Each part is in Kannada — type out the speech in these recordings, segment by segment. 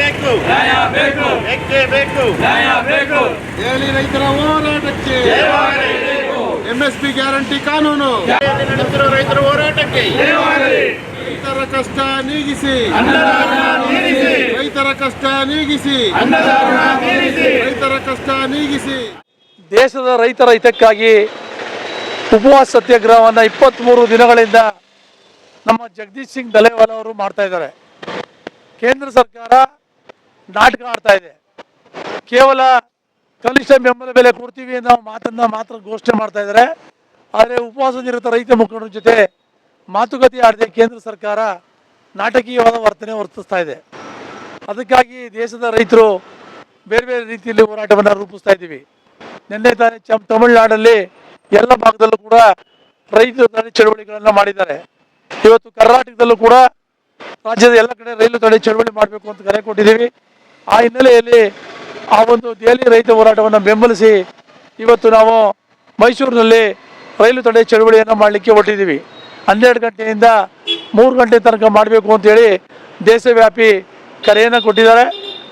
ಬೇಕು ನ್ಯಾಯ ಬೇಕು ಏಕೆ ಬೇಕು ನ್ಯಾಯ ಬೇಕು ದೆಹಲಿ ರೈತರ ಹೋರಾಟಕ್ಕೆ ಎಂಎಸ್ಪಿ ಗ್ಯಾರಂಟಿ ಕಾನೂನು ನಡೆಸುತ್ತಿರುವ ರೈತರ ಹೋರಾಟಕ್ಕೆ ರೈತರ ಕಷ್ಟ ನೀಗಿಸಿ ರೈತರ ಕಷ್ಟ ನೀಗಿಸಿ ರೈತರ ಕಷ್ಟ ನೀಗಿಸಿ ದೇಶದ ರೈತರ ಹಿತಕ್ಕಾಗಿ ಉಪವಾಸ ಸತ್ಯಾಗ್ರಹವನ್ನು 23 ದಿನಗಳಿಂದ ನಮ್ಮ ಜಗದೀಶ್ ಸಿಂಗ್ ದಲೇವಾಲ್ ಅವರು ಮಾಡ್ತಾ ಇದ್ದಾರೆ. ಕೇಂದ್ರ ಸರ್ಕಾರ ನಾಟಕ ಆಡ್ತಾ ಇದೆ. ಕೇವಲ ಕನಿಷ್ಠ ಬೆಂಬಲ ಬೆಲೆ ಕೊಡ್ತೀವಿ ಅನ್ನೋ ಮಾತನ್ನ ಮಾತ್ರ ಘೋಷಣೆ ಮಾಡ್ತಾ ಇದ್ದಾರೆ. ಆದರೆ ಉಪವಾಸ ನಿರತ ರೈತ ಮುಖಂಡರ ಜೊತೆ ಮಾತುಕತೆ ಆಡದೆ ಕೇಂದ್ರ ಸರ್ಕಾರ ನಾಟಕೀಯವಾದ ವರ್ತನೆ ವರ್ತಿಸ್ತಾ ಇದೆ. ಅದಕ್ಕಾಗಿ ದೇಶದ ರೈತರು ಬೇರೆ ಬೇರೆ ರೀತಿಯಲ್ಲಿ ಹೋರಾಟವನ್ನು ರೂಪಿಸ್ತಾ ಇದ್ದೀವಿ. ನಿನ್ನೆ ತಾನೇ ತಮಿಳುನಾಡಲ್ಲಿ ಎಲ್ಲ ಭಾಗದಲ್ಲೂ ಕೂಡ ರೈತ ತಡೆ ಚಳವಳಿಗಳನ್ನು ಮಾಡಿದ್ದಾರೆ. ಇವತ್ತು ಕರ್ನಾಟಕದಲ್ಲೂ ಕೂಡ ರಾಜ್ಯದ ಎಲ್ಲ ಕಡೆ ರೈಲು ತಡೆ ಚಳವಳಿ ಮಾಡಬೇಕು ಅಂತ ಕರೆ ಕೊಟ್ಟಿದ್ದೀವಿ. ಆ ಹಿನ್ನೆಲೆಯಲ್ಲಿ ಆ ಒಂದು ದೆಹಲಿ ರೈತ ಹೋರಾಟವನ್ನು ಬೆಂಬಲಿಸಿ ಇವತ್ತು ನಾವು ಮೈಸೂರಿನಲ್ಲಿ ರೈಲು ತಡೆ ಚಳವಳಿಯನ್ನು ಮಾಡಲಿಕ್ಕೆ ಹೊರಟಿದ್ದೀವಿ. 12 ಗಂಟೆಯಿಂದ 3 ಗಂಟೆ ತನಕ ಮಾಡಬೇಕು ಅಂತೇಳಿ ದೇಶವ್ಯಾಪಿ ಕರೆಯನ್ನು ಕೊಟ್ಟಿದ್ದಾರೆ.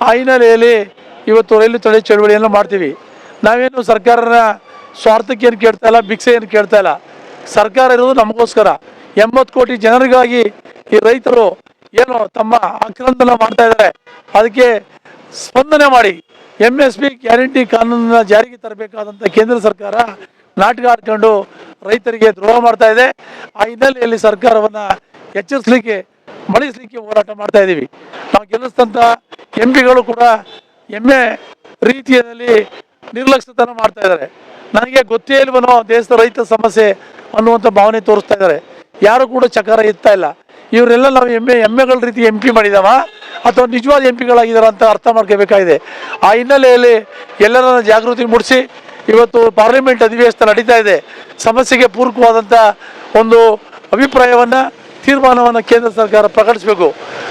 ಆ ಹಿನ್ನೆಲೆಯಲ್ಲಿ ಇವತ್ತು ರೈಲು ತಡೆ ಚಳವಳಿಯನ್ನು ಮಾಡ್ತೀವಿ. ನಾವೇನು ಸರ್ಕಾರನ ಸ್ವಾರ್ಥಕ್ಕೆ ಏನು ಕೇಳ್ತಾ ಇಲ್ಲ, ಭಿಕ್ಷೆ ಏನು ಕೇಳ್ತಾ ಇಲ್ಲ. ಸರ್ಕಾರ ಇರೋದು ನಮಗೋಸ್ಕರ. 80 ಕೋಟಿ ಜನರಿಗಾಗಿ ಈ ರೈತರು ಏನು ತಮ್ಮ ಆಕ್ರಂದನ ಮಾಡ್ತಾ ಇದ್ದಾರೆ. ಅದಕ್ಕೆ ಸ್ಪಂದನೆ ಮಾಡಿ MSP ಗ್ಯಾರಂಟಿ ಕಾನೂನನ್ನ ಜಾರಿಗೆ ತರಬೇಕಾದಂಥ ಕೇಂದ್ರ ಸರ್ಕಾರ ನಾಟಕ ಆಡ್ಕೊಂಡು ರೈತರಿಗೆ ದ್ರೋಹ ಮಾಡ್ತಾ ಇದೆ. ಆ ಹಿನ್ನೆಲೆಯಲ್ಲಿ ಸರ್ಕಾರವನ್ನು ಎಚ್ಚರಿಸಲಿಕ್ಕೆ ಮಣಿಸಲಿಕ್ಕೆ ಹೋರಾಟ ಮಾಡ್ತಾ ಇದ್ದೀವಿ. ನಾವು ಗೆಲ್ಲಿಸಿದಂಥ MP ಗಳು ಕೂಡ ಹೆಮ್ಮೆ ರೀತಿಯಲ್ಲಿ ನಿರ್ಲಕ್ಷ್ಯತನ ಮಾಡ್ತಾ ಇದ್ದಾರೆ. ನನಗೆ ಗೊತ್ತೇ ಇಲ್ವನೋ ದೇಶದ ರೈತ ಸಮಸ್ಯೆ ಅನ್ನುವಂಥ ಭಾವನೆ ತೋರಿಸ್ತಾ ಇದ್ದಾರೆ. ಯಾರು ಕೂಡ ಚಕಾರ ಎತ್ತಾ ಇಲ್ಲ. ಇವರೆಲ್ಲ ನಾವು ಎಮ್ಮೆಗಳ ರೀತಿ MP ಮಾಡಿದಾವ ಅಥವಾ ನಿಜವಾದ MP ಗಳಾಗಿದ್ದಾರ ಅಂತ ಅರ್ಥ ಮಾಡ್ಕೋಬೇಕಾಗಿದೆ. ಆ ಹಿನ್ನೆಲೆಯಲ್ಲಿ ಎಲ್ಲರನ್ನ ಜಾಗೃತಿ ಮೂಡಿಸಿ ಇವತ್ತು ಪಾರ್ಲಿಮೆಂಟ್ ಅಧಿವೇಶನ ನಡೀತಾ ಇದೆ. ಸಮಸ್ಯೆಗೆ ಪೂರಕವಾದಂಥ ಒಂದು ಅಭಿಪ್ರಾಯವನ್ನು ತೀರ್ಮಾನವನ್ನು ಕೇಂದ್ರ ಸರ್ಕಾರ ಪ್ರಕಟಿಸಬೇಕು.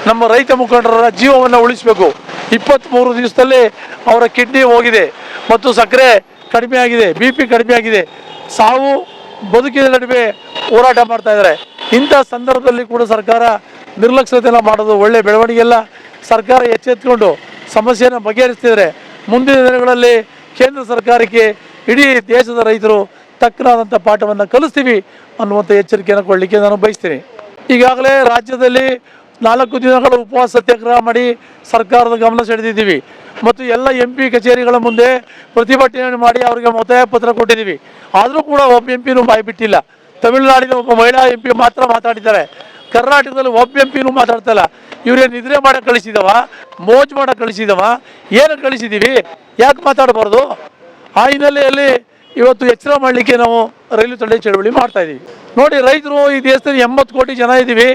ನಮ್ಮ ರೈತ ಮುಖಂಡರ ಜೀವವನ್ನು ಉಳಿಸಬೇಕು. 23 ದಿವಸದಲ್ಲಿ ಅವರ ಕಿಡ್ನಿ ಹೋಗಿದೆ ಮತ್ತು ಸಕ್ಕರೆ ಕಡಿಮೆ ಆಗಿದೆ, BP ಕಡಿಮೆ ಆಗಿದೆ. ಸಾವು ಬದುಕಿನ ನಡುವೆ ಹೋರಾಟ ಮಾಡ್ತಾ ಇದ್ದಾರೆ. ಇಂಥ ಸಂದರ್ಭದಲ್ಲಿ ಕೂಡ ಸರ್ಕಾರ ನಿರ್ಲಕ್ಷ್ಯತೆಯನ್ನು ಮಾಡೋದು ಒಳ್ಳೆ ಬೆಳವಣಿಗೆಲ್ಲ. ಸರ್ಕಾರ ಎಚ್ಚೆತ್ತುಕೊಂಡು ಸಮಸ್ಯೆಯನ್ನು ಬಗೆಹರಿಸ್ತಿದ್ದಾರೆ. ಮುಂದಿನ ದಿನಗಳಲ್ಲಿ ಕೇಂದ್ರ ಸರ್ಕಾರಕ್ಕೆ ಇಡೀ ದೇಶದ ರೈತರು ತಕ್ಕನಾದಂಥ ಪಾಠವನ್ನು ಕಲಿಸ್ತೀವಿ ಅನ್ನುವಂಥ ಎಚ್ಚರಿಕೆಯನ್ನು ಕೊಡಲಿಕ್ಕೆ ನಾನು ಬಯಸ್ತೀನಿ. ಈಗಾಗಲೇ ರಾಜ್ಯದಲ್ಲಿ 4 ದಿನಗಳ ಉಪವಾಸ ಸತ್ಯಾಗ್ರಹ ಮಾಡಿ ಸರ್ಕಾರದ ಗಮನ ಸೆಳೆದಿದ್ದೀವಿ ಮತ್ತು ಎಲ್ಲ MP ಕಚೇರಿಗಳ ಮುಂದೆ ಪ್ರತಿಭಟನೆ ಮಾಡಿ ಅವರಿಗೆ ಒತ್ತಾಯ ಪತ್ರ ಕೊಟ್ಟಿದ್ದೀವಿ. ಆದರೂ ಕೂಡ ಒಬ್ಬ MP ಬಾಯಿ ಬಿಟ್ಟಿಲ್ಲ. ತಮಿಳುನಾಡಿನ ಒಬ್ಬ ಮಹಿಳಾ MP ಮಾತ್ರ ಮಾತಾಡಿದ್ದಾರೆ. ಕರ್ನಾಟಕದಲ್ಲಿ ಒಬ್ಬ MP ಮಾತಾಡ್ತಾ ಇಲ್ಲ. ಇವರೇನು ನಿದ್ರೆ ಮಾಡೋಕ್ಕೆ ಕಳಿಸಿದವ, ಮೋಜು ಮಾಡೋಕ್ಕೆ ಕಳಿಸಿದವ, ಏನು ಕಳಿಸಿದ್ದೀವಿ, ಯಾಕೆ ಮಾತಾಡಬಾರ್ದು? ಆ ಹಿನ್ನೆಲೆಯಲ್ಲಿ ಇವತ್ತು ಎಚ್ಚರ ಮಾಡಲಿಕ್ಕೆ ನಾವು ರೈಲು ತಡೆ ಚಳವಳಿ ಮಾಡ್ತಾ ಇದ್ದೀವಿ. ನೋಡಿ, ರೈತರು ಈ ದೇಶದಲ್ಲಿ 80 ಕೋಟಿ ಜನ ಇದ್ದೀವಿ.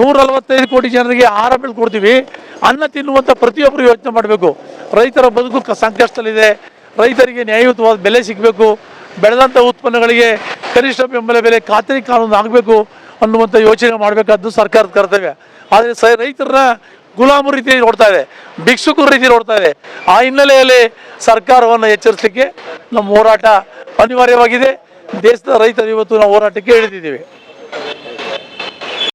145 ಕೋಟಿ ಜನರಿಗೆ ಆಹಾರ ಬೆಲೆ ಕೊಡ್ತೀವಿ. ಅನ್ನ ತಿನ್ನುವಂಥ ಪ್ರತಿಯೊಬ್ಬರು ಯೋಚನೆ ಮಾಡಬೇಕು. ರೈತರ ಬದುಕು ಸಂಕಷ್ಟದಲ್ಲಿದೆ. ರೈತರಿಗೆ ನ್ಯಾಯಯುತವಾದ ಬೆಲೆ ಸಿಗಬೇಕು. ಬೆಳೆದಂಥ ಉತ್ಪನ್ನಗಳಿಗೆ ಕನಿಷ್ಠ ಬೆಂಬಲ ಬೆಲೆ ಖಾತರಿ ಕಾನೂನು ಆಗಬೇಕು ಅನ್ನುವಂಥ ಯೋಚನೆ ಮಾಡಬೇಕಾದ್ದು ಸರ್ಕಾರದ ಕರ್ತವ್ಯ. ಆದರೆ ರೈತರನ್ನ ಗುಲಾಮು ರೀತಿ ನೋಡ್ತಾ ಇದೆ, ಭಿಕ್ಷುಕರ ರೀತಿ ನೋಡ್ತಾ ಇದೆ. ಆ ಹಿನ್ನೆಲೆಯಲ್ಲಿ ಸರ್ಕಾರವನ್ನು ಎಚ್ಚರಿಸಲಿಕ್ಕೆ ನಮ್ಮ ಹೋರಾಟ ಅನಿವಾರ್ಯವಾಗಿದೆ. ದೇಶದ ರೈತರು ಇವತ್ತು ನಾವು ಹೋರಾಟಕ್ಕೆ ಇಳಿದಿದ್ದೀವಿ.